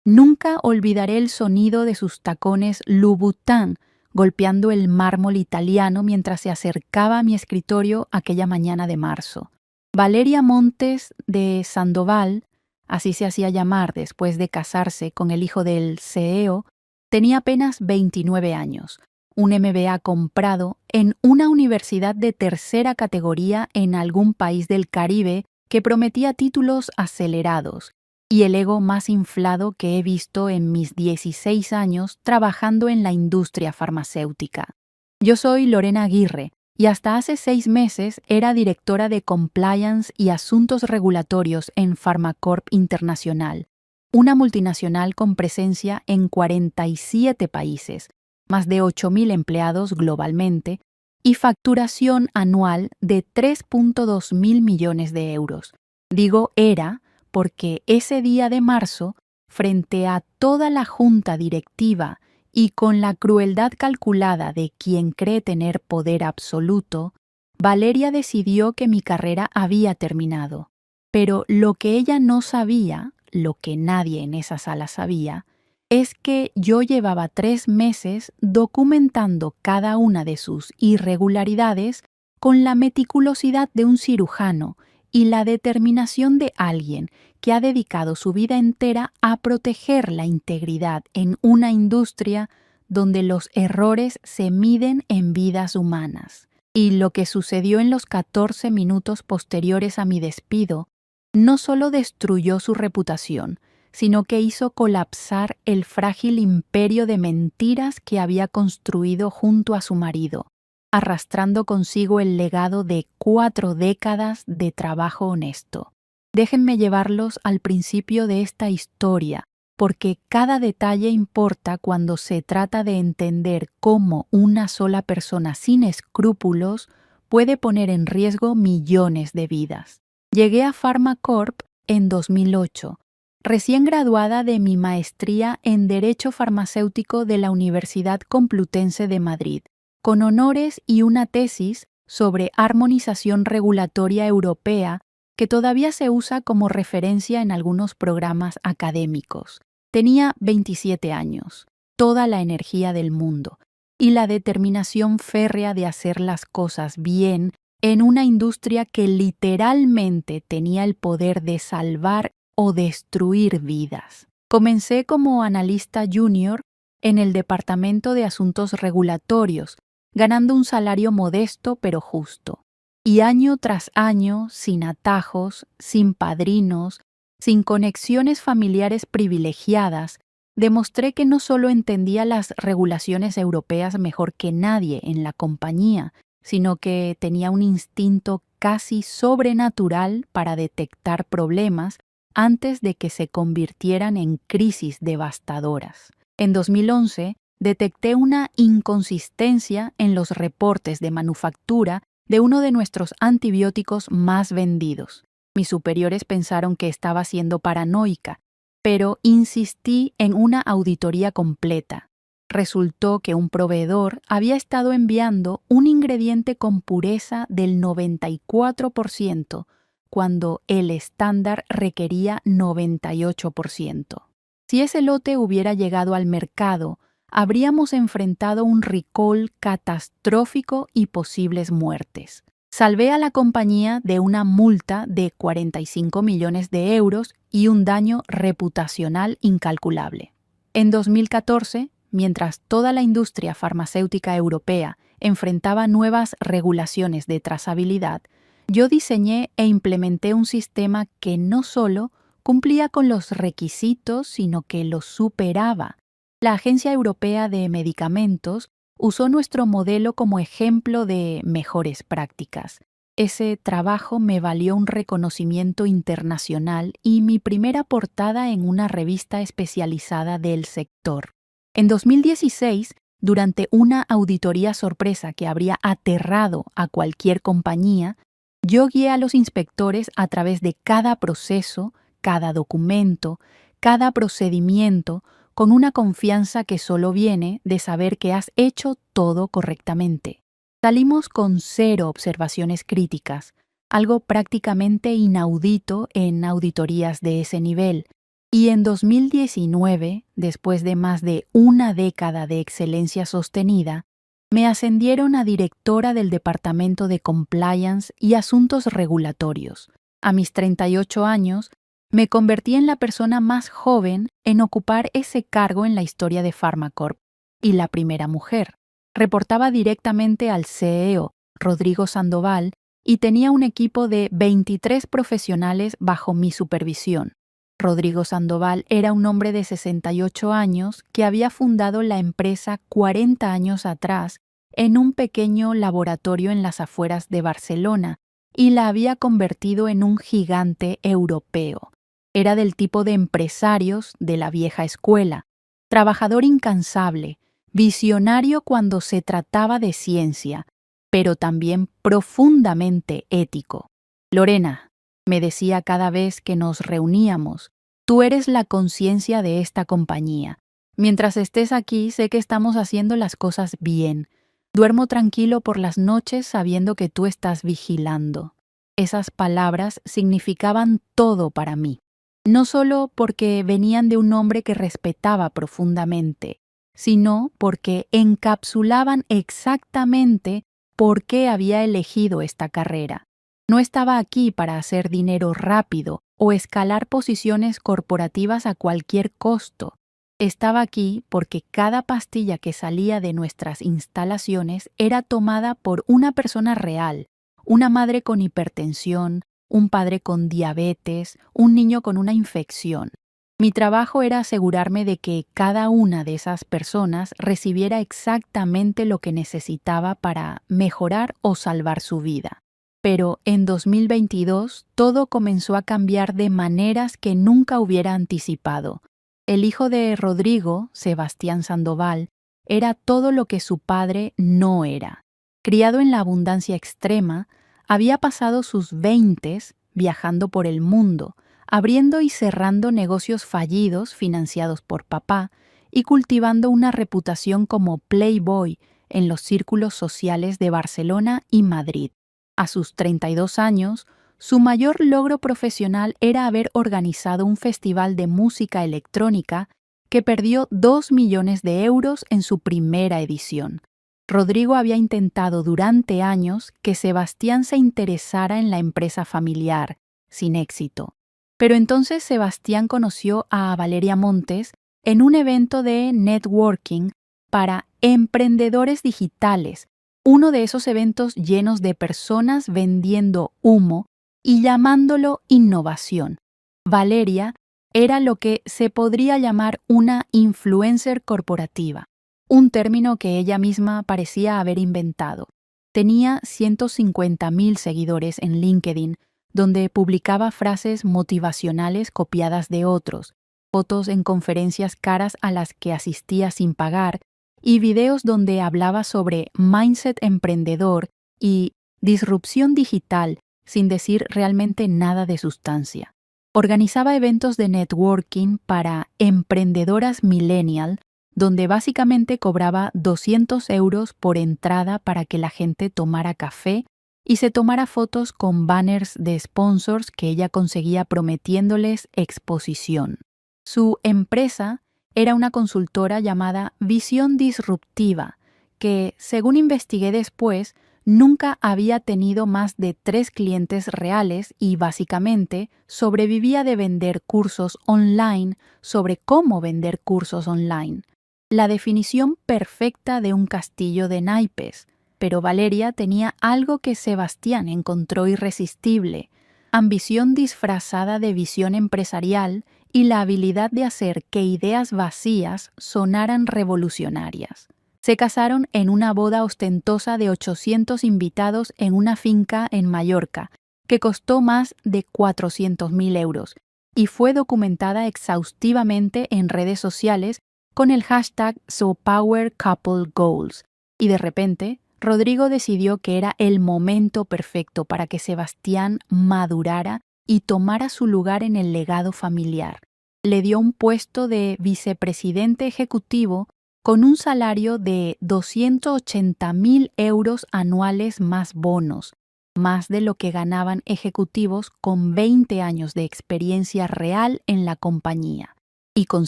Nunca olvidaré el sonido de sus tacones Louboutin golpeando el mármol italiano mientras se acercaba a mi escritorio aquella mañana de marzo. Valeria Montes de Sandoval, así se hacía llamar después de casarse con el hijo del CEO, tenía apenas 29 años, un MBA comprado en una universidad de tercera categoría en algún país del Caribe que prometía títulos acelerados, y el ego más inflado que he visto en mis 16 años trabajando en la industria farmacéutica. Yo soy Lorena Aguirre y hasta hace 6 meses era directora de Compliance y Asuntos Regulatorios en Pharmacorp Internacional, una multinacional con presencia en 47 países, más de 8.000 empleados globalmente y facturación anual de 3.2 mil millones de euros. Digo era porque ese día de marzo, frente a toda la junta directiva y con la crueldad calculada de quien cree tener poder absoluto, Valeria decidió que mi carrera había terminado. Pero lo que ella no sabía, lo que nadie en esa sala sabía, es que yo llevaba 3 meses documentando cada una de sus irregularidades con la meticulosidad de un cirujano y la determinación de alguien que ha dedicado su vida entera a proteger la integridad en una industria donde los errores se miden en vidas humanas. Y lo que sucedió en los 14 minutos posteriores a mi despido no solo destruyó su reputación, sino que hizo colapsar el frágil imperio de mentiras que había construido junto a su marido, arrastrando consigo el legado de 4 décadas de trabajo honesto. Déjenme llevarlos al principio de esta historia, porque cada detalle importa cuando se trata de entender cómo una sola persona sin escrúpulos puede poner en riesgo millones de vidas. Llegué a Pharmacorp en 2008, recién graduada de mi maestría en Derecho Farmacéutico de la Universidad Complutense de Madrid, con honores y una tesis sobre armonización regulatoria europea que todavía se usa como referencia en algunos programas académicos. Tenía 27 años, toda la energía del mundo y la determinación férrea de hacer las cosas bien en una industria que literalmente tenía el poder de salvar o destruir vidas. Comencé como analista junior en el Departamento de Asuntos Regulatorios, ganando un salario modesto pero justo. Y año tras año, sin atajos, sin padrinos, sin conexiones familiares privilegiadas, demostré que no solo entendía las regulaciones europeas mejor que nadie en la compañía, sino que tenía un instinto casi sobrenatural para detectar problemas antes de que se convirtieran en crisis devastadoras. En 2011, detecté una inconsistencia en los reportes de manufactura de uno de nuestros antibióticos más vendidos. Mis superiores pensaron que estaba siendo paranoica, pero insistí en una auditoría completa. Resultó que un proveedor había estado enviando un ingrediente con pureza del 94%, cuando el estándar requería 98%. Si ese lote hubiera llegado al mercado, habríamos enfrentado un recall catastrófico y posibles muertes. Salvé a la compañía de una multa de 45 millones de euros y un daño reputacional incalculable. En 2014, mientras toda la industria farmacéutica europea enfrentaba nuevas regulaciones de trazabilidad, yo diseñé e implementé un sistema que no solo cumplía con los requisitos, sino que los superaba. La Agencia Europea de Medicamentos usó nuestro modelo como ejemplo de mejores prácticas. Ese trabajo me valió un reconocimiento internacional y mi primera portada en una revista especializada del sector. En 2016, durante una auditoría sorpresa que habría aterrado a cualquier compañía, yo guié a los inspectores a través de cada proceso, cada documento, cada procedimiento, con una confianza que solo viene de saber que has hecho todo correctamente. Salimos con 0 observaciones críticas, algo prácticamente inaudito en auditorías de ese nivel, Y en 2019, después de más de una década de excelencia sostenida, me ascendieron a directora del Departamento de Compliance y Asuntos Regulatorios. A mis 38 años, me convertí en la persona más joven en ocupar ese cargo en la historia de Pharmacorp y la primera mujer. Reportaba directamente al CEO, Rodrigo Sandoval, y tenía un equipo de 23 profesionales bajo mi supervisión. Rodrigo Sandoval era un hombre de 68 años que había fundado la empresa 40 años atrás en un pequeño laboratorio en las afueras de Barcelona y la había convertido en un gigante europeo. Era del tipo de empresarios de la vieja escuela, trabajador incansable, visionario cuando se trataba de ciencia, pero también profundamente ético. Lorena, me decía cada vez que nos reuníamos, tú eres la conciencia de esta compañía. Mientras estés aquí, sé que estamos haciendo las cosas bien. Duermo tranquilo por las noches sabiendo que tú estás vigilando. Esas palabras significaban todo para mí. No solo porque venían de un hombre que respetaba profundamente, sino porque encapsulaban exactamente por qué había elegido esta carrera. No estaba aquí para hacer dinero rápido o escalar posiciones corporativas a cualquier costo. Estaba aquí porque cada pastilla que salía de nuestras instalaciones era tomada por una persona real, una madre con hipertensión, un padre con diabetes, un niño con una infección. Mi trabajo era asegurarme de que cada una de esas personas recibiera exactamente lo que necesitaba para mejorar o salvar su vida. Pero en 2022 todo comenzó a cambiar de maneras que nunca hubiera anticipado. El hijo de Rodrigo, Sebastián Sandoval, era todo lo que su padre no era. Criado en la abundancia extrema, había pasado sus 20s viajando por el mundo, abriendo y cerrando negocios fallidos financiados por papá y cultivando una reputación como playboy en los círculos sociales de Barcelona y Madrid. A sus 32 años, su mayor logro profesional era haber organizado un festival de música electrónica que perdió 2 millones de euros en su primera edición. Rodrigo había intentado durante años que Sebastián se interesara en la empresa familiar, sin éxito. Pero entonces Sebastián conoció a Valeria Montes en un evento de networking para emprendedores digitales, uno de esos eventos llenos de personas vendiendo humo y llamándolo innovación. Valeria era lo que se podría llamar una influencer corporativa, un término que ella misma parecía haber inventado. Tenía 150,000 seguidores en LinkedIn, donde publicaba frases motivacionales copiadas de otros, fotos en conferencias caras a las que asistía sin pagar y videos donde hablaba sobre mindset emprendedor y disrupción digital sin decir realmente nada de sustancia. Organizaba eventos de networking para emprendedoras millennial, donde básicamente cobraba 200 euros por entrada para que la gente tomara café y se tomara fotos con banners de sponsors que ella conseguía prometiéndoles exposición. Su empresa era una consultora llamada Visión Disruptiva, que, según investigué después, nunca había tenido más de 3 clientes reales y básicamente sobrevivía de vender cursos online sobre cómo vender cursos online. La definición perfecta de un castillo de naipes, pero Valeria tenía algo que Sebastián encontró irresistible: ambición disfrazada de visión empresarial y la habilidad de hacer que ideas vacías sonaran revolucionarias. Se casaron en una boda ostentosa de 800 invitados en una finca en Mallorca, que costó más de 400,000 euros, y fue documentada exhaustivamente en redes sociales con el hashtag #SoPowerCoupleGoals. Y de repente, Rodrigo decidió que era el momento perfecto para que Sebastián madurara y tomara su lugar en el legado familiar. Le dio un puesto de vicepresidente ejecutivo con un salario de 280,000 euros anuales más bonos, más de lo que ganaban ejecutivos con 20 años de experiencia real en la compañía. Y con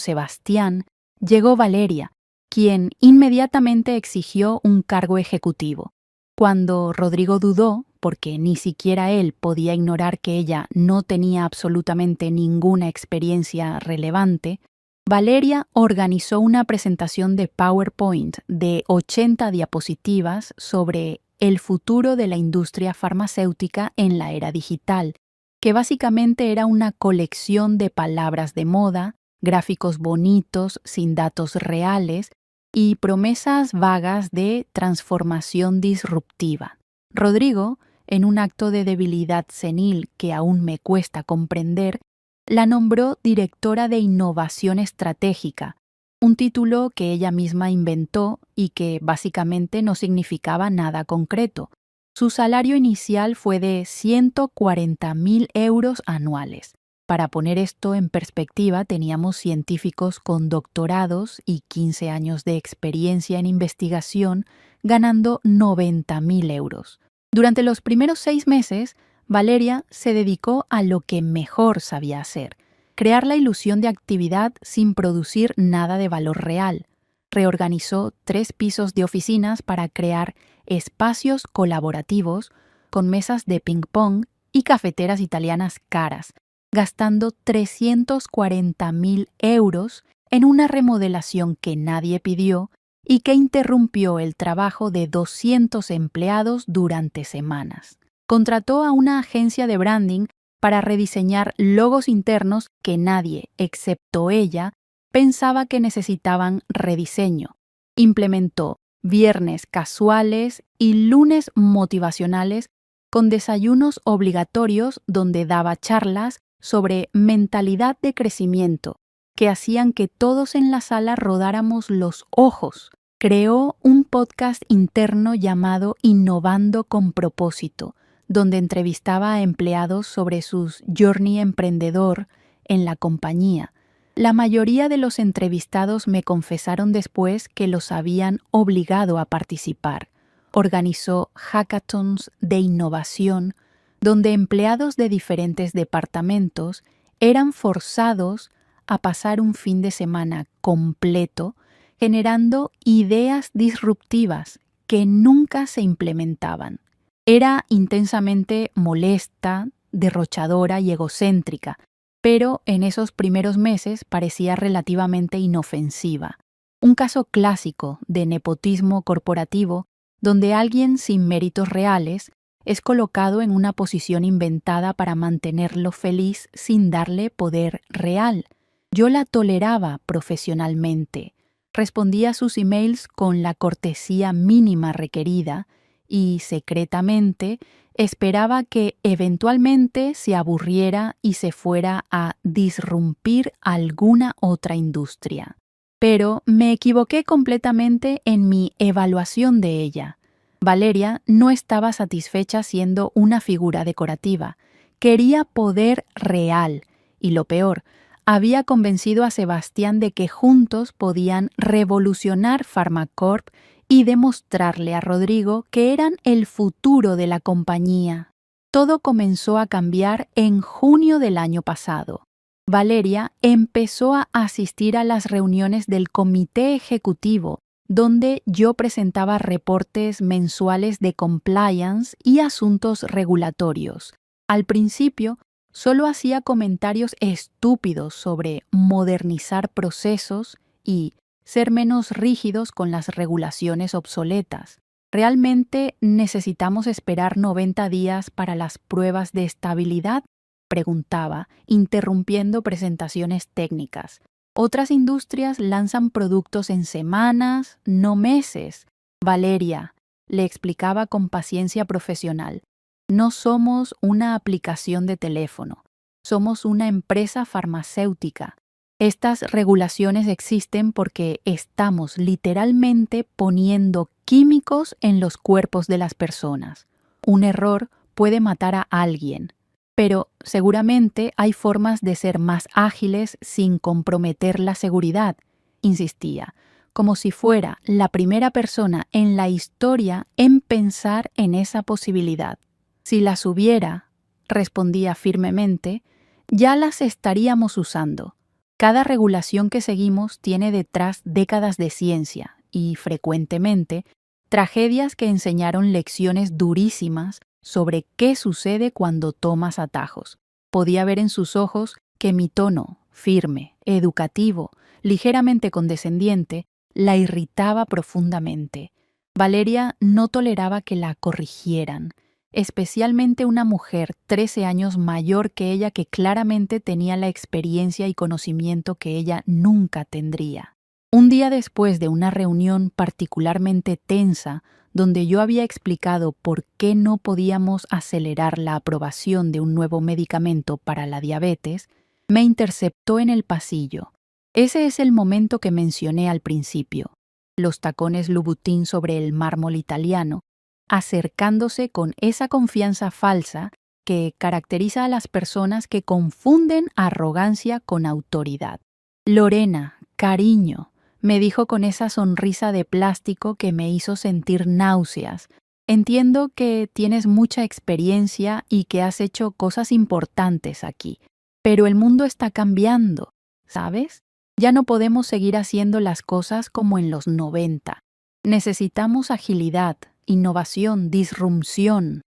Sebastián llegó Valeria, quien inmediatamente exigió un cargo ejecutivo. Cuando Rodrigo dudó, porque ni siquiera él podía ignorar que ella no tenía absolutamente ninguna experiencia relevante, Valeria organizó una presentación de PowerPoint de 80 diapositivas sobre el futuro de la industria farmacéutica en la era digital, que básicamente era una colección de palabras de moda, gráficos bonitos sin datos reales y promesas vagas de transformación disruptiva. Rodrigo, en un acto de debilidad senil que aún me cuesta comprender, la nombró directora de innovación estratégica, un título que ella misma inventó y que básicamente no significaba nada concreto. Su salario inicial fue de 140.000 euros anuales. Para poner esto en perspectiva, teníamos científicos con doctorados y 15 años de experiencia en investigación ganando 90.000 euros. Durante los primeros 6 meses, Valeria se dedicó a lo que mejor sabía hacer: crear la ilusión de actividad sin producir nada de valor real. Reorganizó 3 pisos de oficinas para crear espacios colaborativos con mesas de ping-pong y cafeteras italianas caras, gastando 340.000 euros en una remodelación que nadie pidió y que interrumpió el trabajo de 200 empleados durante semanas. Contrató a una agencia de branding para rediseñar logos internos que nadie, excepto ella, pensaba que necesitaban rediseño. Implementó viernes casuales y lunes motivacionales con desayunos obligatorios donde daba charlas sobre mentalidad de crecimiento que hacían que todos en la sala rodáramos los ojos. Creó un podcast interno llamado Innovando con Propósito, donde entrevistaba a empleados sobre sus journey emprendedor en la compañía. La mayoría de los entrevistados me confesaron después que los habían obligado a participar. Organizó hackathons de innovación, donde empleados de diferentes departamentos eran forzados a pasar un fin de semana completo generando ideas disruptivas que nunca se implementaban. Era intensamente molesta, derrochadora y egocéntrica, pero en esos primeros meses parecía relativamente inofensiva. Un caso clásico de nepotismo corporativo donde alguien sin méritos reales es colocado en una posición inventada para mantenerlo feliz sin darle poder real. Yo la toleraba profesionalmente. Respondía a sus emails con la cortesía mínima requerida y, secretamente, esperaba que eventualmente se aburriera y se fuera a disrumpir alguna otra industria. Pero me equivoqué completamente en mi evaluación de ella. Valeria no estaba satisfecha siendo una figura decorativa. Quería poder real y, lo peor, había convencido a Sebastián de que juntos podían revolucionar Pharmacorp y demostrarle a Rodrigo que eran el futuro de la compañía. Todo comenzó a cambiar en junio del año pasado. Valeria empezó a asistir a las reuniones del comité ejecutivo, donde yo presentaba reportes mensuales de compliance y asuntos regulatorios. Al principio, solo hacía comentarios estúpidos sobre modernizar procesos y ser menos rígidos con las regulaciones obsoletas. ¿Realmente necesitamos esperar 90 días para las pruebas de estabilidad?, preguntaba, interrumpiendo presentaciones técnicas. Otras industrias lanzan productos en semanas, no meses. Valeria, le explicaba con paciencia profesional, no somos una aplicación de teléfono, somos una empresa farmacéutica. Estas regulaciones existen porque estamos literalmente poniendo químicos en los cuerpos de las personas. Un error puede matar a alguien, pero seguramente hay formas de ser más ágiles sin comprometer la seguridad, insistía, como si fuera la primera persona en la historia en pensar en esa posibilidad. Si las hubiera, respondía firmemente, ya las estaríamos usando. Cada regulación que seguimos tiene detrás décadas de ciencia y, frecuentemente, tragedias que enseñaron lecciones durísimas sobre qué sucede cuando tomas atajos. Podía ver en sus ojos que mi tono, firme, educativo, ligeramente condescendiente, la irritaba profundamente. Valeria no toleraba que la corrigieran, especialmente una mujer 13 años mayor que ella que claramente tenía la experiencia y conocimiento que ella nunca tendría. Un día después de una reunión particularmente tensa, donde yo había explicado por qué no podíamos acelerar la aprobación de un nuevo medicamento para la diabetes, me interceptó en el pasillo. Ese es el momento que mencioné al principio. Los tacones Louboutin sobre el mármol italiano, acercándose con esa confianza falsa que caracteriza a las personas que confunden arrogancia con autoridad. Lorena, cariño, me dijo con esa sonrisa de plástico que me hizo sentir náuseas. Entiendo que tienes mucha experiencia y que has hecho cosas importantes aquí, pero el mundo está cambiando, ¿sabes? Ya no podemos seguir haciendo las cosas como en los 90. Necesitamos agilidad, innovación, disrupción.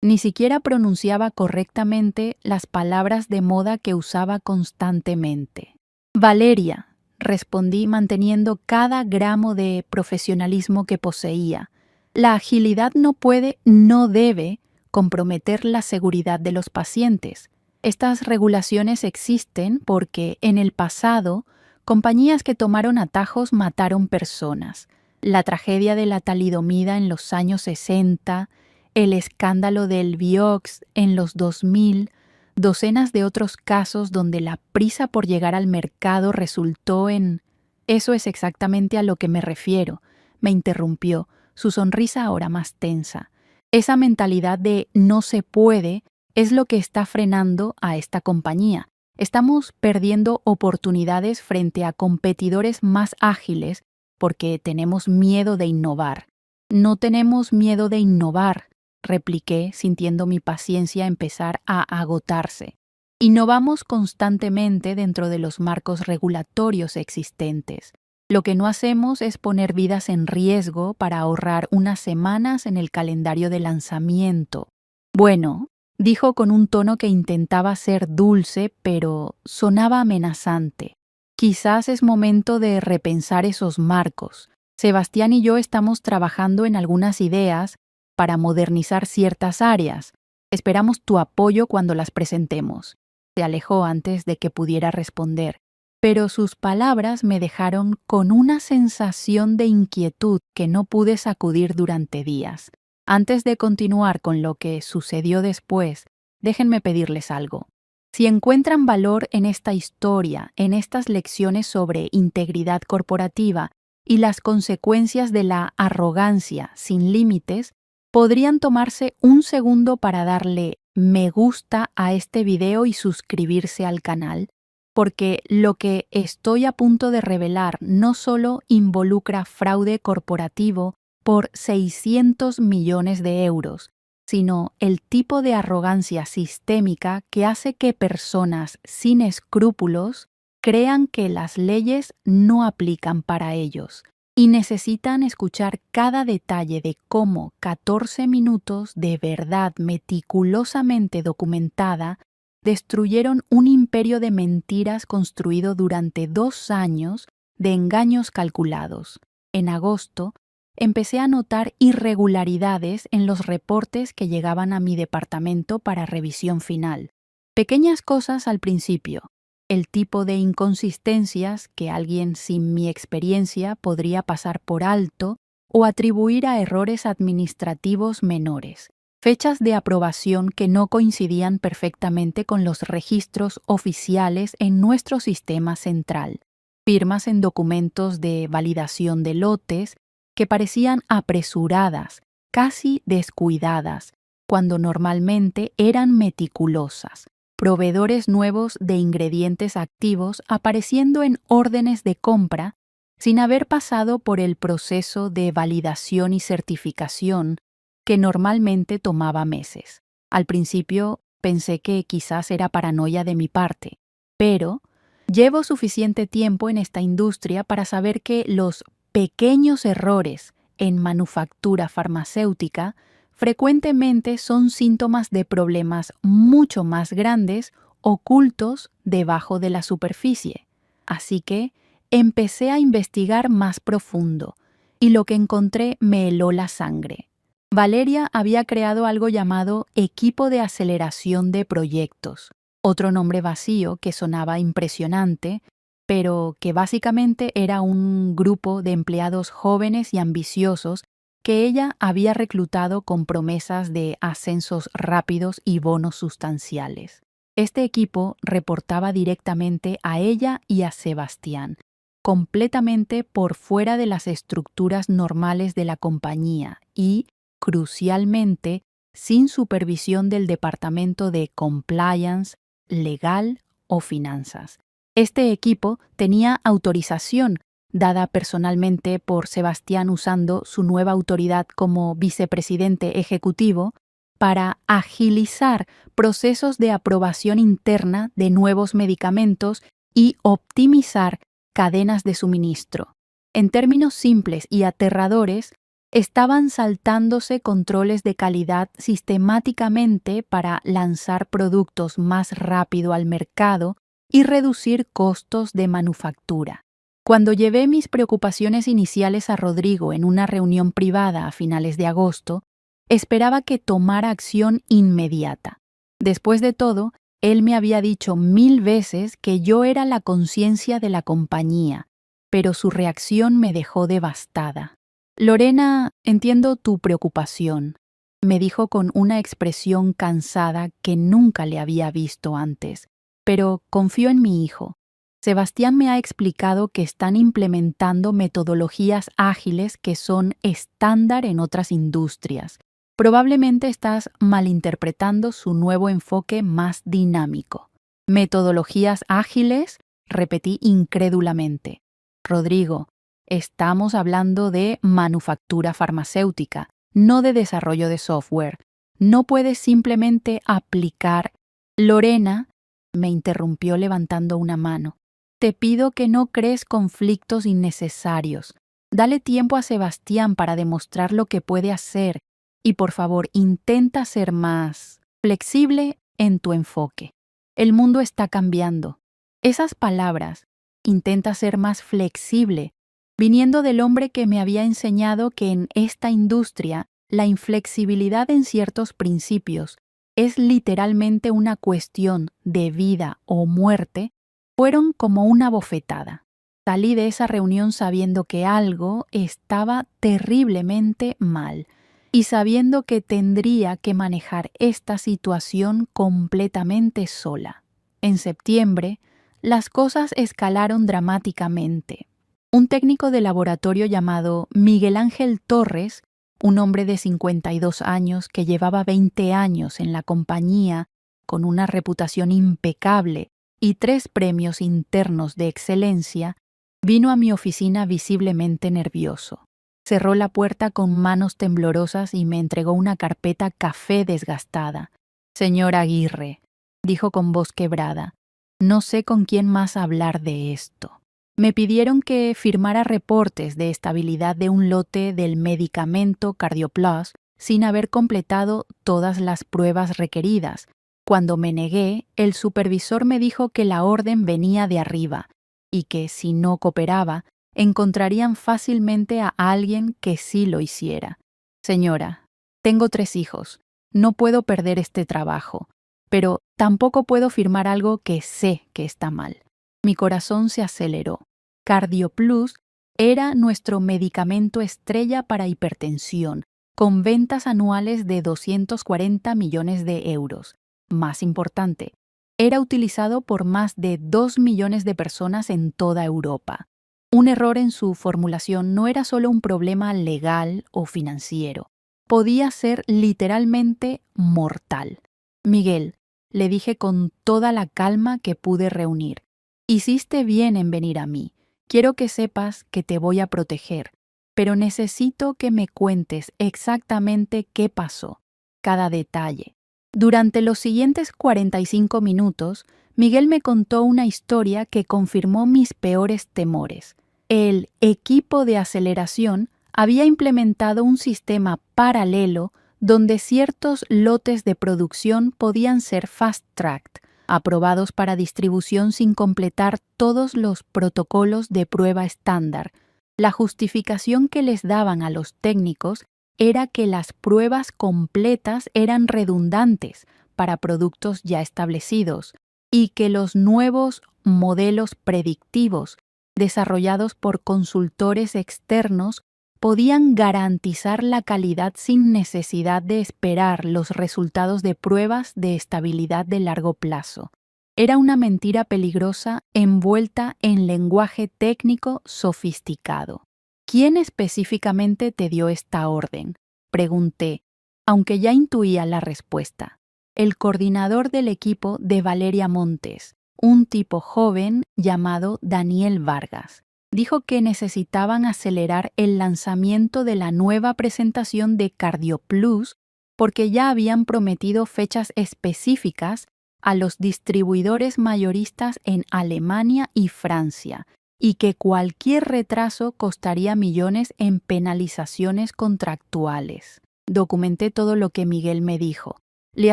Ni siquiera pronunciaba correctamente las palabras de moda que usaba constantemente. Valeria, respondí manteniendo cada gramo de profesionalismo que poseía. La agilidad no puede, no debe, comprometer la seguridad de los pacientes. Estas regulaciones existen porque, en el pasado, compañías que tomaron atajos mataron personas. La tragedia de la talidomida en los años 60, el escándalo del Vioxx en los 2000, docenas de otros casos donde la prisa por llegar al mercado resultó en... Eso es exactamente a lo que me refiero, me interrumpió, su sonrisa ahora más tensa. Esa mentalidad de no se puede es lo que está frenando a esta compañía. Estamos perdiendo oportunidades frente a competidores más ágiles porque tenemos miedo de innovar. No tenemos miedo de innovar, repliqué, sintiendo mi paciencia empezar a agotarse. Innovamos constantemente dentro de los marcos regulatorios existentes. Lo que no hacemos es poner vidas en riesgo para ahorrar unas semanas en el calendario de lanzamiento. Bueno, dijo con un tono que intentaba ser dulce, pero sonaba amenazante. Quizás es momento de repensar esos marcos. Sebastián y yo estamos trabajando en algunas ideas para modernizar ciertas áreas. Esperamos tu apoyo cuando las presentemos. Se alejó antes de que pudiera responder, pero sus palabras me dejaron con una sensación de inquietud que no pude sacudir durante días. Antes de continuar con lo que sucedió después, déjenme pedirles algo. Si encuentran valor en esta historia, en estas lecciones sobre integridad corporativa y las consecuencias de la arrogancia sin límites, podrían tomarse un segundo para darle me gusta a este video y suscribirse al canal, porque lo que estoy a punto de revelar no solo involucra fraude corporativo por 600 millones de euros, sino el tipo de arrogancia sistémica que hace que personas sin escrúpulos crean que las leyes no aplican para ellos y necesitan escuchar cada detalle de cómo 14 minutos de verdad meticulosamente documentada destruyeron un imperio de mentiras construido durante 2 años de engaños calculados. En agosto, empecé a notar irregularidades en los reportes que llegaban a mi departamento para revisión final. Pequeñas cosas al principio, el tipo de inconsistencias que alguien sin mi experiencia podría pasar por alto o atribuir a errores administrativos menores, fechas de aprobación que no coincidían perfectamente con los registros oficiales en nuestro sistema central, firmas en documentos de validación de lotes que parecían apresuradas, casi descuidadas, cuando normalmente eran meticulosas, proveedores nuevos de ingredientes activos apareciendo en órdenes de compra sin haber pasado por el proceso de validación y certificación, que normalmente tomaba meses. Al principio pensé que quizás era paranoia de mi parte, pero llevo suficiente tiempo en esta industria para saber que los pequeños errores en manufactura farmacéutica frecuentemente son síntomas de problemas mucho más grandes ocultos debajo de la superficie. Así que empecé a investigar más profundo y lo que encontré me heló la sangre. Valeria había creado algo llamado Equipo de Aceleración de Proyectos, otro nombre vacío que sonaba impresionante, pero que básicamente era un grupo de empleados jóvenes y ambiciosos que ella había reclutado con promesas de ascensos rápidos y bonos sustanciales. Este equipo reportaba directamente a ella y a Sebastián, completamente por fuera de las estructuras normales de la compañía y, crucialmente, sin supervisión del departamento de compliance, legal o finanzas. Este equipo tenía autorización dada personalmente por Sebastián usando su nueva autoridad como vicepresidente ejecutivo para agilizar procesos de aprobación interna de nuevos medicamentos y optimizar cadenas de suministro. En términos simples y aterradores, estaban saltándose controles de calidad sistemáticamente para lanzar productos más rápido al mercado y reducir costos de manufactura. Cuando llevé mis preocupaciones iniciales a Rodrigo en una reunión privada a finales de agosto, esperaba que tomara acción inmediata. Después de todo, él me había dicho 1000 veces que yo era la conciencia de la compañía, pero su reacción me dejó devastada. Lorena, entiendo tu preocupación, me dijo con una expresión cansada que nunca le había visto antes, pero confío en mi hijo. Sebastián me ha explicado que están implementando metodologías ágiles que son estándar en otras industrias. Probablemente estás malinterpretando su nuevo enfoque más dinámico. ¿Metodologías ágiles? Repetí incrédulamente. Rodrigo, estamos hablando de manufactura farmacéutica, no de desarrollo de software. No puedes simplemente aplicar. Lorena, me interrumpió levantando una mano. Te pido que no crees conflictos innecesarios. Dale tiempo a Sebastián para demostrar lo que puede hacer y por favor intenta ser más flexible en tu enfoque. El mundo está cambiando. Esas palabras, intenta ser más flexible, viniendo del hombre que me había enseñado que en esta industria la inflexibilidad en ciertos principios es literalmente una cuestión de vida o muerte, fueron como una bofetada. Salí de esa reunión sabiendo que algo estaba terriblemente mal y sabiendo que tendría que manejar esta situación completamente sola. En septiembre, las cosas escalaron dramáticamente. Un técnico de laboratorio llamado Miguel Ángel Torres, un hombre de 52 años que llevaba 20 años en la compañía con una reputación impecable y 3 premios internos de excelencia, vino a mi oficina visiblemente nervioso. Cerró la puerta con manos temblorosas y me entregó una carpeta café desgastada. «Señor Aguirre», dijo con voz quebrada, «no sé con quién más hablar de esto». Me pidieron que firmara reportes de estabilidad de un lote del medicamento CardioPlus sin haber completado todas las pruebas requeridas. Cuando me negué, el supervisor me dijo que la orden venía de arriba y que, si no cooperaba, encontrarían fácilmente a alguien que sí lo hiciera. «Señora, tengo 3 hijos. No puedo perder este trabajo, pero tampoco puedo firmar algo que sé que está mal». Mi corazón se aceleró. CardioPlus era nuestro medicamento estrella para hipertensión, con ventas anuales de 240 millones de euros. Más importante, era utilizado por más de 2 millones de personas en toda Europa. Un error en su formulación no era solo un problema legal o financiero, podía ser literalmente mortal. «Miguel», le dije con toda la calma que pude reunir, «hiciste bien en venir a mí. Quiero que sepas que te voy a proteger. pero necesito que me cuentes exactamente qué pasó, cada detalle. Durante los siguientes 45 minutos, Miguel me contó una historia que confirmó mis peores temores. El equipo de aceleración había implementado un sistema paralelo donde ciertos lotes de producción podían ser fast-tracked, aprobados para distribución sin completar todos los protocolos de prueba estándar. La justificación que les daban a los técnicos era que las pruebas completas eran redundantes para productos ya establecidos y que los nuevos modelos predictivos desarrollados por consultores externos podían garantizar la calidad sin necesidad de esperar los resultados de pruebas de estabilidad de largo plazo. Era una mentira peligrosa envuelta en lenguaje técnico sofisticado. ¿Quién específicamente te dio esta orden?, pregunté, aunque ya intuía la respuesta. El coordinador del equipo de Valeria Montes, un tipo joven llamado Daniel Vargas. Dijo que necesitaban acelerar el lanzamiento de la nueva presentación de CardioPlus porque ya habían prometido fechas específicas a los distribuidores mayoristas en Alemania y Francia, y que cualquier retraso costaría millones en penalizaciones contractuales. Documenté todo lo que Miguel me dijo. Le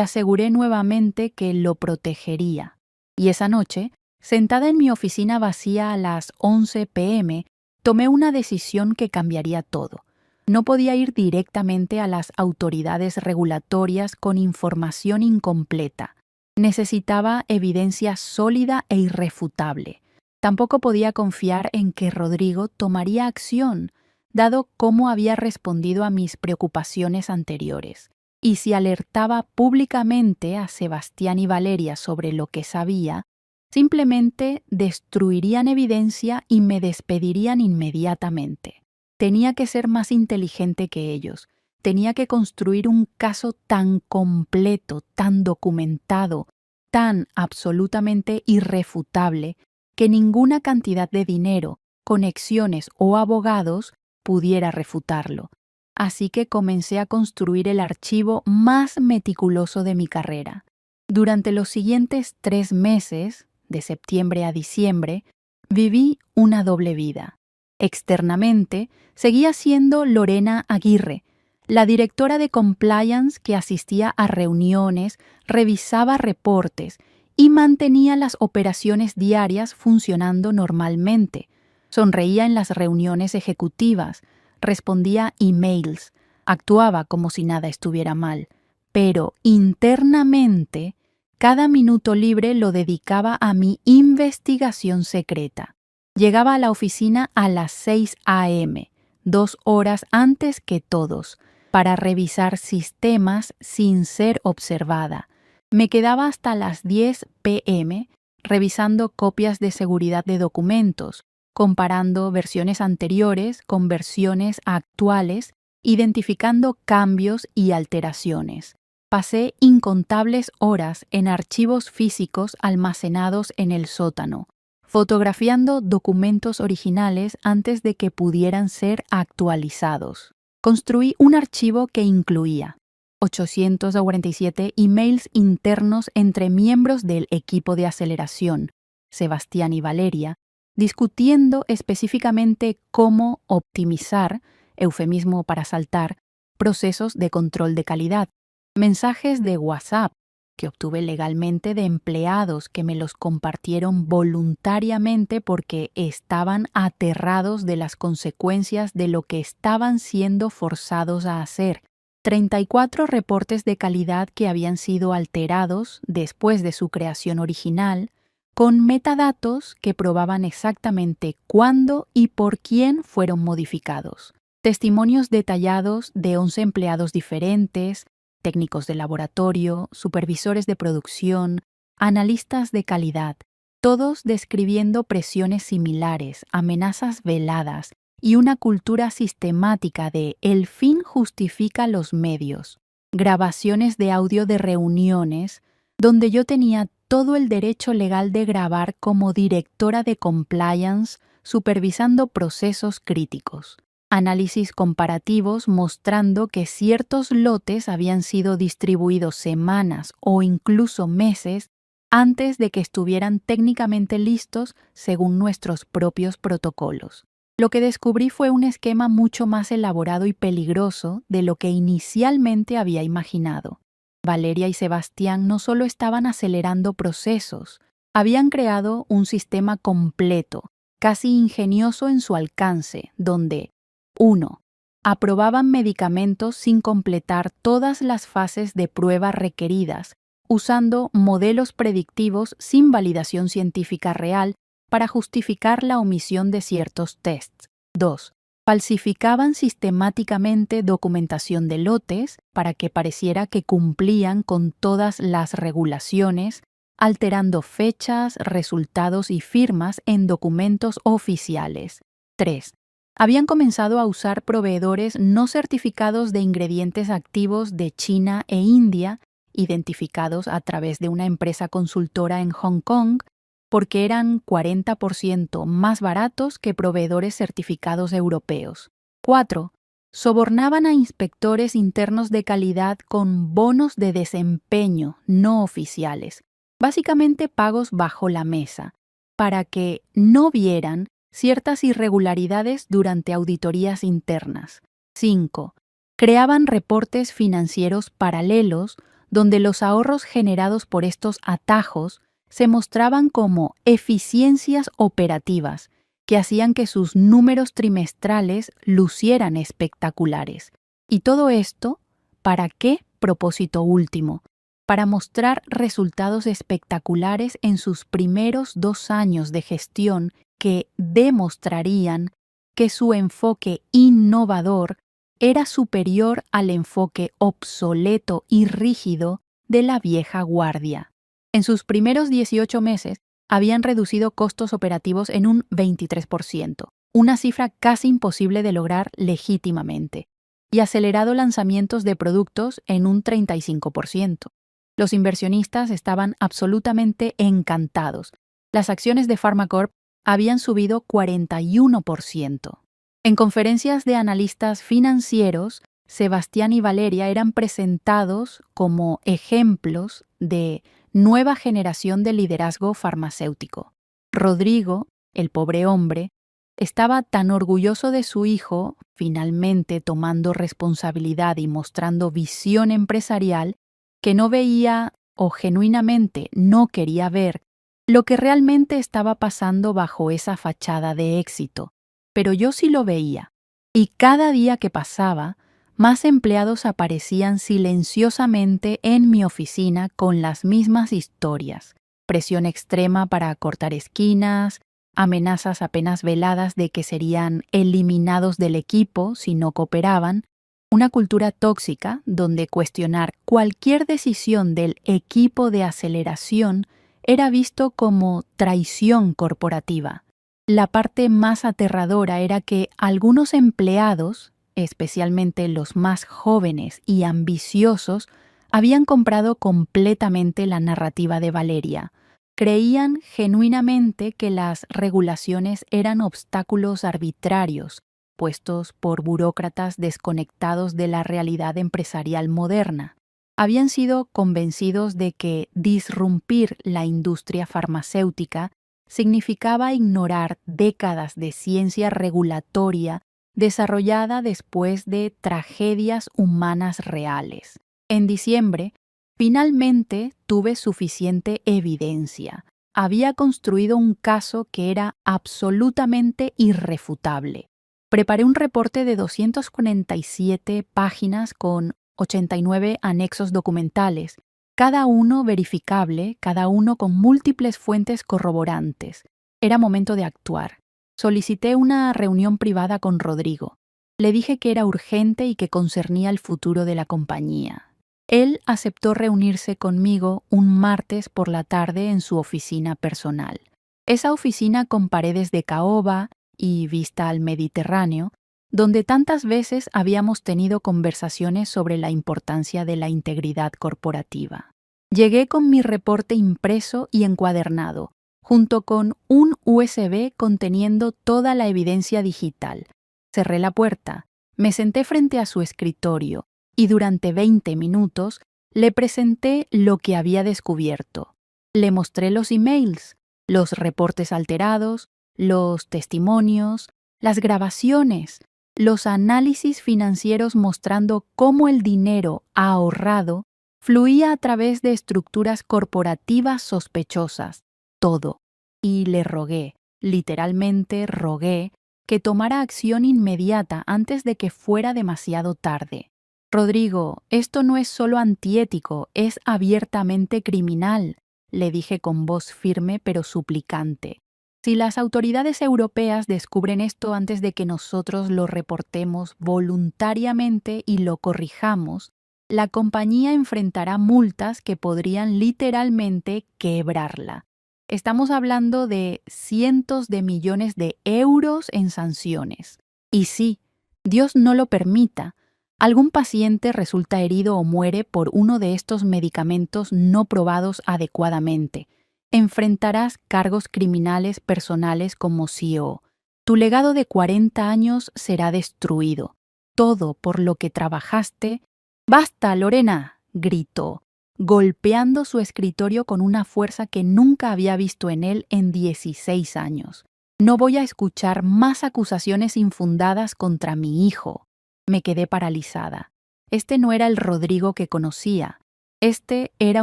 aseguré nuevamente que lo protegería. Y esa noche, sentada en mi oficina vacía a las 11 p.m., tomé una decisión que cambiaría todo. No podía ir directamente a las autoridades regulatorias con información incompleta. Necesitaba evidencia sólida e irrefutable. Tampoco podía confiar en que Rodrigo tomaría acción, dado cómo había respondido a mis preocupaciones anteriores. Y si alertaba públicamente a Sebastián y Valeria sobre lo que sabía, simplemente destruirían evidencia y me despedirían inmediatamente. Tenía que ser más inteligente que ellos. Tenía que construir un caso tan completo, tan documentado, tan absolutamente irrefutable, que ninguna cantidad de dinero, conexiones o abogados pudiera refutarlo. Así que comencé a construir el archivo más meticuloso de mi carrera. Durante los siguientes 3 meses, de septiembre a diciembre, viví una doble vida. Externamente, seguía siendo Lorena Aguirre, la directora de compliance que asistía a reuniones, revisaba reportes y mantenía las operaciones diarias funcionando normalmente. Sonreía en las reuniones ejecutivas, respondía emails, actuaba como si nada estuviera mal, pero internamente cada minuto libre lo dedicaba a mi investigación secreta. Llegaba a la oficina a las 6 a.m., 2 horas antes que todos, para revisar sistemas sin ser observada. Me quedaba hasta las 10 p.m. revisando copias de seguridad de documentos, comparando versiones anteriores con versiones actuales, identificando cambios y alteraciones. Pasé incontables horas en archivos físicos almacenados en el sótano, fotografiando documentos originales antes de que pudieran ser actualizados. Construí un archivo que incluía 847 emails internos entre miembros del equipo de aceleración, Sebastián y Valeria, discutiendo específicamente cómo optimizar, eufemismo para saltar, procesos de control de calidad. Mensajes de WhatsApp que obtuve legalmente de empleados que me los compartieron voluntariamente porque estaban aterrados de las consecuencias de lo que estaban siendo forzados a hacer. 34 reportes de calidad que habían sido alterados después de su creación original, con metadatos que probaban exactamente cuándo y por quién fueron modificados. Testimonios detallados de 11 empleados diferentes, técnicos de laboratorio, supervisores de producción, analistas de calidad, todos describiendo presiones similares, amenazas veladas y una cultura sistemática de el fin justifica los medios. Grabaciones de audio de reuniones donde yo tenía todo el derecho legal de grabar como directora de compliance, supervisando procesos críticos. Análisis comparativos mostrando que ciertos lotes habían sido distribuidos semanas o incluso meses antes de que estuvieran técnicamente listos según nuestros propios protocolos. Lo que descubrí fue un esquema mucho más elaborado y peligroso de lo que inicialmente había imaginado. Valeria y Sebastián no solo estaban acelerando procesos, habían creado un sistema completo, casi ingenioso en su alcance, donde 1. Aprobaban medicamentos sin completar todas las fases de prueba requeridas, usando modelos predictivos sin validación científica real para justificar la omisión de ciertos tests. 2. Falsificaban sistemáticamente documentación de lotes para que pareciera que cumplían con todas las regulaciones, alterando fechas, resultados y firmas en documentos oficiales. 3. Habían comenzado a usar proveedores no certificados de ingredientes activos de China e India, identificados a través de una empresa consultora en Hong Kong, porque eran 40% más baratos que proveedores certificados europeos. 4. Sobornaban a inspectores internos de calidad con bonos de desempeño no oficiales, básicamente pagos bajo la mesa, para que no vieran ciertas irregularidades durante auditorías internas. 5. Creaban reportes financieros paralelos donde los ahorros generados por estos atajos se mostraban como eficiencias operativas que hacían que sus números trimestrales lucieran espectaculares. Y todo esto, ¿para qué propósito último? Para mostrar resultados espectaculares en sus primeros 2 años de gestión que demostrarían que su enfoque innovador era superior al enfoque obsoleto y rígido de la vieja guardia. En sus primeros 18 meses, habían reducido costos operativos en un 23%, una cifra casi imposible de lograr legítimamente, y acelerado lanzamientos de productos en un 35%. Los inversionistas estaban absolutamente encantados. Las acciones de Pharmacorp habían subido 41%. En conferencias de analistas financieros, Sebastián y Valeria eran presentados como ejemplos de nueva generación de liderazgo farmacéutico. Rodrigo, el pobre hombre, estaba tan orgulloso de su hijo, finalmente tomando responsabilidad y mostrando visión empresarial, que no veía o genuinamente no quería ver lo que realmente estaba pasando bajo esa fachada de éxito. Pero yo sí lo veía, y cada día que pasaba, más empleados aparecían silenciosamente en mi oficina con las mismas historias: presión extrema para cortar esquinas, amenazas apenas veladas de que serían eliminados del equipo si no cooperaban, una cultura tóxica donde cuestionar cualquier decisión del equipo de aceleración era visto como traición corporativa. La parte más aterradora era que algunos empleados, especialmente los más jóvenes y ambiciosos, habían comprado completamente la narrativa de Valeria. Creían genuinamente que las regulaciones eran obstáculos arbitrarios, puestos por burócratas desconectados de la realidad empresarial moderna. Habían sido convencidos de que disrumpir la industria farmacéutica significaba ignorar décadas de ciencia regulatoria desarrollada después de tragedias humanas reales. En diciembre, finalmente tuve suficiente evidencia. Había construido un caso que era absolutamente irrefutable. Preparé un reporte de 247 páginas con 89 anexos documentales, cada uno verificable, cada uno con múltiples fuentes corroborantes. Era momento de actuar. Solicité una reunión privada con Rodrigo. Le dije que era urgente y que concernía el futuro de la compañía. Él aceptó reunirse conmigo un martes por la tarde en su oficina personal. Esa oficina con paredes de caoba y vista al Mediterráneo, donde tantas veces habíamos tenido conversaciones sobre la importancia de la integridad corporativa. Llegué con mi reporte impreso y encuadernado, junto con un USB conteniendo toda la evidencia digital, Cerré la puerta, me senté frente a su escritorio y durante 20 minutos le presenté lo que había descubierto. Le mostré los emails, los reportes alterados, los testimonios, las grabaciones, los análisis financieros mostrando cómo el dinero ahorrado fluía a través de estructuras corporativas sospechosas. Todo. Y le rogué, literalmente rogué, que tomara acción inmediata antes de que fuera demasiado tarde. Rodrigo, esto no es solo antiético, es abiertamente criminal, le dije con voz firme pero suplicante. Si las autoridades europeas descubren esto antes de que nosotros lo reportemos voluntariamente y lo corrijamos, la compañía enfrentará multas que podrían literalmente quebrarla. Estamos hablando de cientos de millones de euros en sanciones. Y sí, Dios no lo permita, algún paciente resulta herido o muere por uno de estos medicamentos no probados adecuadamente. Enfrentarás cargos criminales personales como CEO. Tu legado de 40 años será destruido. Todo por lo que trabajaste. ¡Basta, Lorena!, gritó, golpeando su escritorio con una fuerza que nunca había visto en él en 16 años. No voy a escuchar más acusaciones infundadas contra mi hijo. Me quedé paralizada. Este no era el Rodrigo que conocía. Este era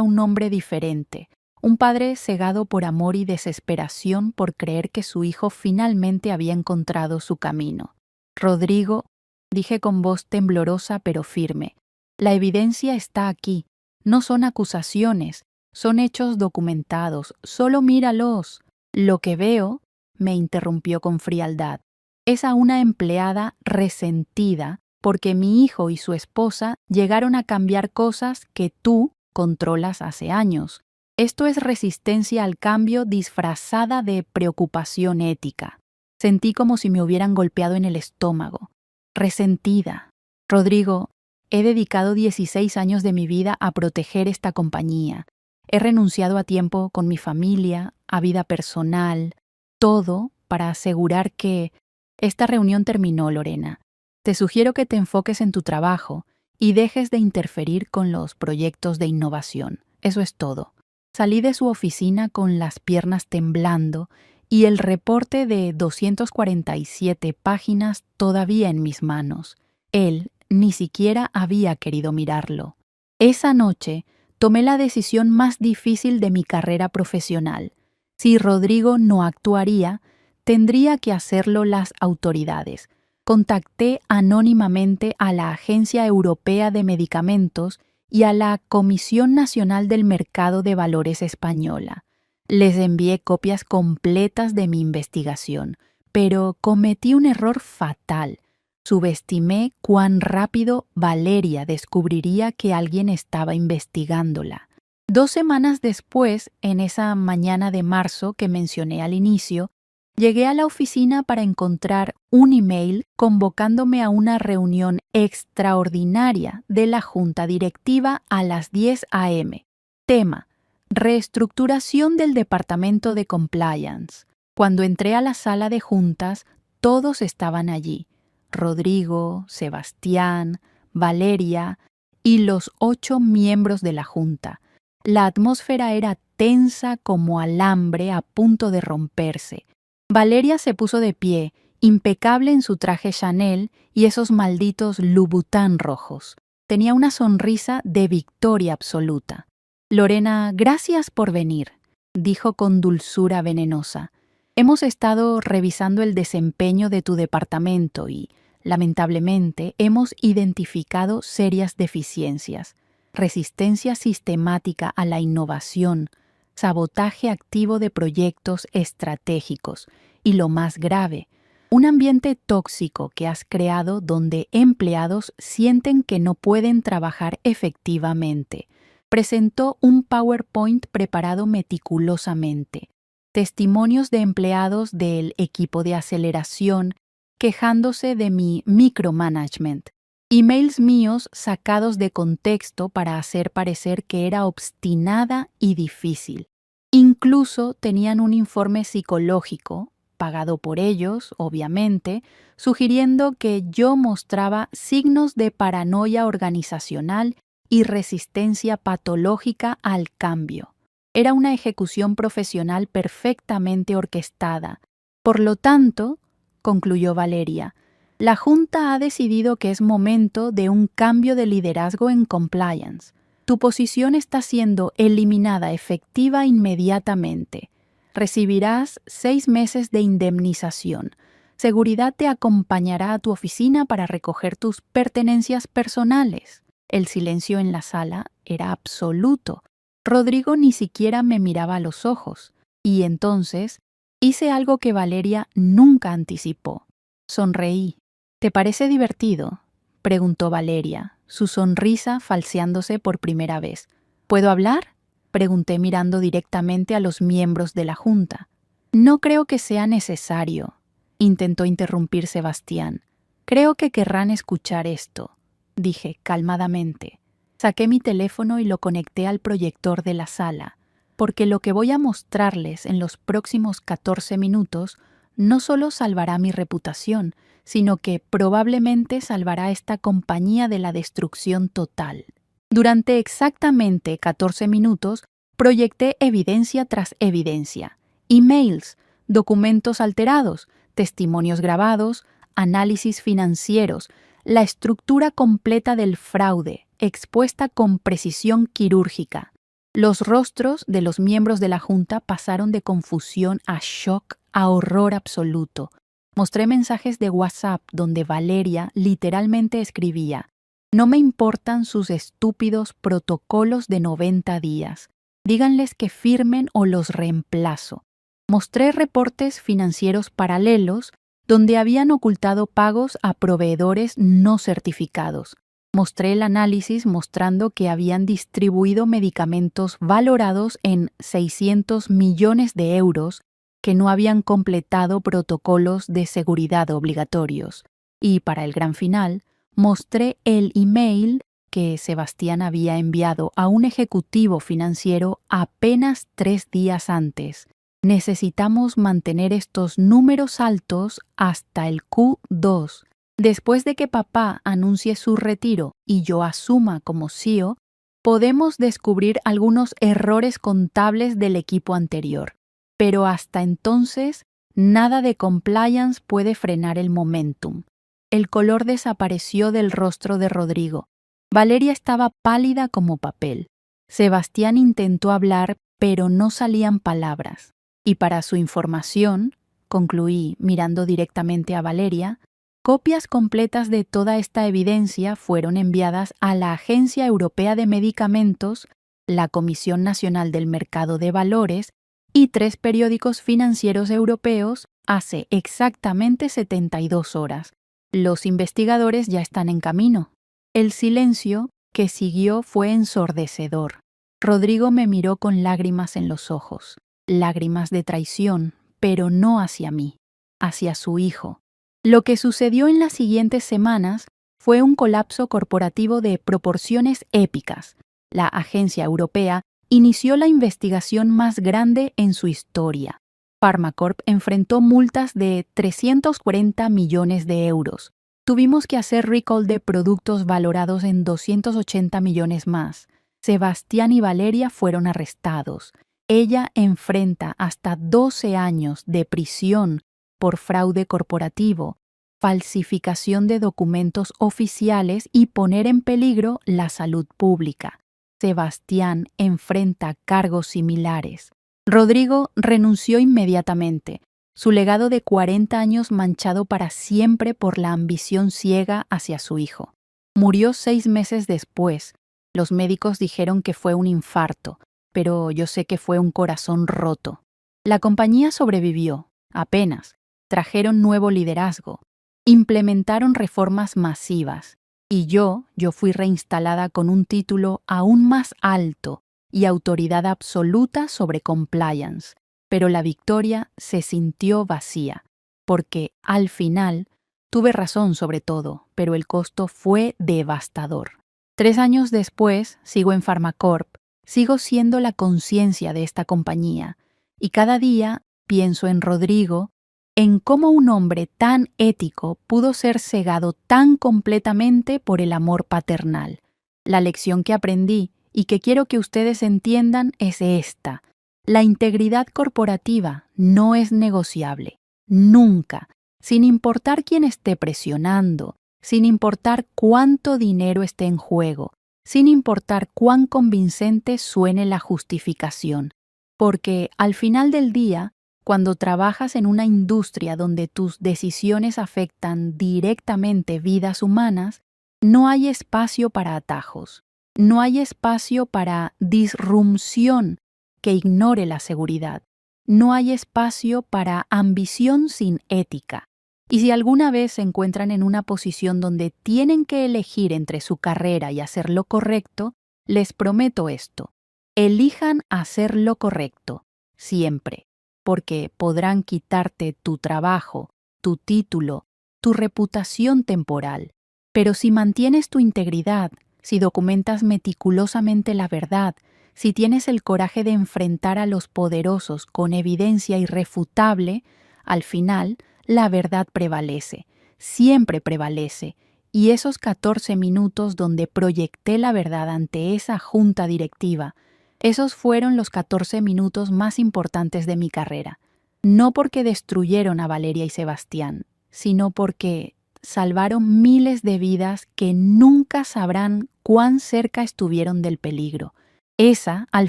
un hombre diferente. Un padre cegado por amor y desesperación por creer que su hijo finalmente había encontrado su camino. Rodrigo, dije con voz temblorosa pero firme, la evidencia está aquí. No son acusaciones, son hechos documentados. Solo míralos. Lo que veo, me interrumpió con frialdad, es a una empleada resentida porque mi hijo y su esposa llegaron a cambiar cosas que tú controlas hace años. Esto es resistencia al cambio disfrazada de preocupación ética. Sentí como si me hubieran golpeado en el estómago. Resentida. Rodrigo, he dedicado 16 años de mi vida a proteger esta compañía. He renunciado a tiempo con mi familia, a vida personal, todo para asegurar que... Esta reunión terminó, Lorena. Te sugiero que te enfoques en tu trabajo y dejes de interferir con los proyectos de innovación. Eso es todo. Salí de su oficina con las piernas temblando y el reporte de 247 páginas todavía en mis manos. Él ni siquiera había querido mirarlo. Esa noche tomé la decisión más difícil de mi carrera profesional. Si Rodrigo no actuaría, tendría que hacerlo las autoridades. Contacté anónimamente a la Agencia Europea de Medicamentos y a la Comisión Nacional del Mercado de Valores española. Les envié copias completas de mi investigación, pero cometí un error fatal. Subestimé cuán rápido Valeria descubriría que alguien estaba investigándola. 2 semanas después, en esa mañana de marzo que mencioné al inicio, llegué a la oficina para encontrar un email convocándome a una reunión extraordinaria de la Junta Directiva a las 10 a.m. Tema: reestructuración del Departamento de Compliance. Cuando entré a la sala de juntas, todos estaban allí. Rodrigo, Sebastián, Valeria y los 8 miembros de la Junta. La atmósfera era tensa como alambre a punto de romperse. Valeria se puso de pie, impecable en su traje Chanel y esos malditos Louboutin rojos. Tenía una sonrisa de victoria absoluta. Lorena, gracias por venir, dijo con dulzura venenosa. Hemos estado revisando el desempeño de tu departamento y, lamentablemente, hemos identificado serias deficiencias. Resistencia sistemática a la innovación, sabotaje activo de proyectos estratégicos y, lo más grave, un ambiente tóxico que has creado donde empleados sienten que no pueden trabajar efectivamente. Presentó un PowerPoint preparado meticulosamente, testimonios de empleados del equipo de aceleración quejándose de mi micromanagement, emails míos sacados de contexto para hacer parecer que era obstinada y difícil. Incluso tenían un informe psicológico, pagado por ellos, obviamente, sugiriendo que yo mostraba signos de paranoia organizacional y resistencia patológica al cambio. Era una ejecución profesional perfectamente orquestada. Por lo tanto, concluyó Valeria, la Junta ha decidido que es momento de un cambio de liderazgo en compliance. Tu posición está siendo eliminada efectiva inmediatamente. Recibirás 6 meses de indemnización. Seguridad te acompañará a tu oficina para recoger tus pertenencias personales. El silencio en la sala era absoluto. Rodrigo ni siquiera me miraba a los ojos. Y entonces hice algo que Valeria nunca anticipó. Sonreí. ¿Te parece divertido?, preguntó Valeria, su sonrisa falseándose por primera vez. ¿Puedo hablar?, pregunté mirando directamente a los miembros de la Junta. No creo que sea necesario, intentó interrumpir Sebastián. Creo que querrán escuchar esto, dije calmadamente. Saqué mi teléfono y lo conecté al proyector de la sala, porque lo que voy a mostrarles en los próximos 14 minutos no solo salvará mi reputación, sino que probablemente salvará a esta compañía de la destrucción total. Durante exactamente 14 minutos, proyecté evidencia tras evidencia. Emails, documentos alterados, testimonios grabados, análisis financieros, la estructura completa del fraude, expuesta con precisión quirúrgica. Los rostros de los miembros de la Junta pasaron de confusión a shock a horror absoluto. Mostré mensajes de WhatsApp donde Valeria literalmente escribía: «No me importan sus estúpidos protocolos de 90 días. Díganles que firmen o los reemplazo». Mostré reportes financieros paralelos donde habían ocultado pagos a proveedores no certificados. Mostré el análisis mostrando que habían distribuido medicamentos valorados en 600 millones de euros que no habían completado protocolos de seguridad obligatorios. Y para el gran final, mostré el email que Sebastián había enviado a un ejecutivo financiero apenas 3 días antes. Necesitamos mantener estos números altos hasta el Q2. Después de que papá anuncie su retiro y yo asuma como CEO, podemos descubrir algunos errores contables del equipo anterior. Pero hasta entonces, nada de compliance puede frenar el momentum. El color desapareció del rostro de Rodrigo. Valeria estaba pálida como papel. Sebastián intentó hablar, pero no salían palabras. Y para su información, concluí mirando directamente a Valeria, copias completas de toda esta evidencia fueron enviadas a la Agencia Europea de Medicamentos, la Comisión Nacional del Mercado de Valores y 3 periódicos financieros europeos hace exactamente 72 horas. Los investigadores ya están en camino. El silencio que siguió fue ensordecedor. Rodrigo me miró con lágrimas en los ojos, lágrimas de traición, pero no hacia mí, hacia su hijo. Lo que sucedió en las siguientes semanas fue un colapso corporativo de proporciones épicas. La agencia europea inició la investigación más grande en su historia. Pharmacorp enfrentó multas de 340 millones de euros. Tuvimos que hacer recall de productos valorados en 280 millones más. Sebastián y Valeria fueron arrestados. Ella enfrenta hasta 12 años de prisión por fraude corporativo, falsificación de documentos oficiales y poner en peligro la salud pública. Sebastián enfrenta cargos similares. Rodrigo renunció inmediatamente, su legado de 40 años manchado para siempre por la ambición ciega hacia su hijo. Murió 6 meses después. Los médicos dijeron que fue un infarto, pero yo sé que fue un corazón roto. La compañía sobrevivió, apenas. Trajeron nuevo liderazgo. Implementaron reformas masivas. Y yo fui reinstalada con un título aún más alto y autoridad absoluta sobre compliance. Pero la victoria se sintió vacía, porque, al final, tuve razón sobre todo, pero el costo fue devastador. 3 años después, sigo en Pharmacorp, sigo siendo la conciencia de esta compañía, y cada día pienso en Rodrigo, en cómo un hombre tan ético pudo ser cegado tan completamente por el amor paternal. La lección que aprendí y que quiero que ustedes entiendan es esta. La integridad corporativa no es negociable. Nunca. Sin importar quién esté presionando, sin importar cuánto dinero esté en juego, sin importar cuán convincente suene la justificación. Porque al final del día, cuando trabajas en una industria donde tus decisiones afectan directamente vidas humanas, no hay espacio para atajos, no hay espacio para disrupción que ignore la seguridad, no hay espacio para ambición sin ética. Y si alguna vez se encuentran en una posición donde tienen que elegir entre su carrera y hacer lo correcto, les prometo esto: elijan hacer lo correcto, siempre, porque podrán quitarte tu trabajo, tu título, tu reputación temporal. Pero si mantienes tu integridad, si documentas meticulosamente la verdad, si tienes el coraje de enfrentar a los poderosos con evidencia irrefutable, al final, la verdad prevalece, siempre prevalece, y esos 14 minutos donde proyecté la verdad ante esa junta directiva, esos fueron los 14 minutos más importantes de mi carrera. No porque destruyeron a Valeria y Sebastián, sino porque salvaron miles de vidas que nunca sabrán cuán cerca estuvieron del peligro. Esa, al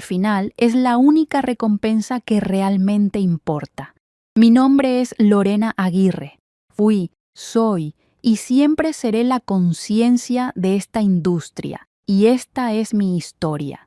final, es la única recompensa que realmente importa. Mi nombre es Lorena Aguirre. Fui, soy y siempre seré la conciencia de esta industria. Y esta es mi historia.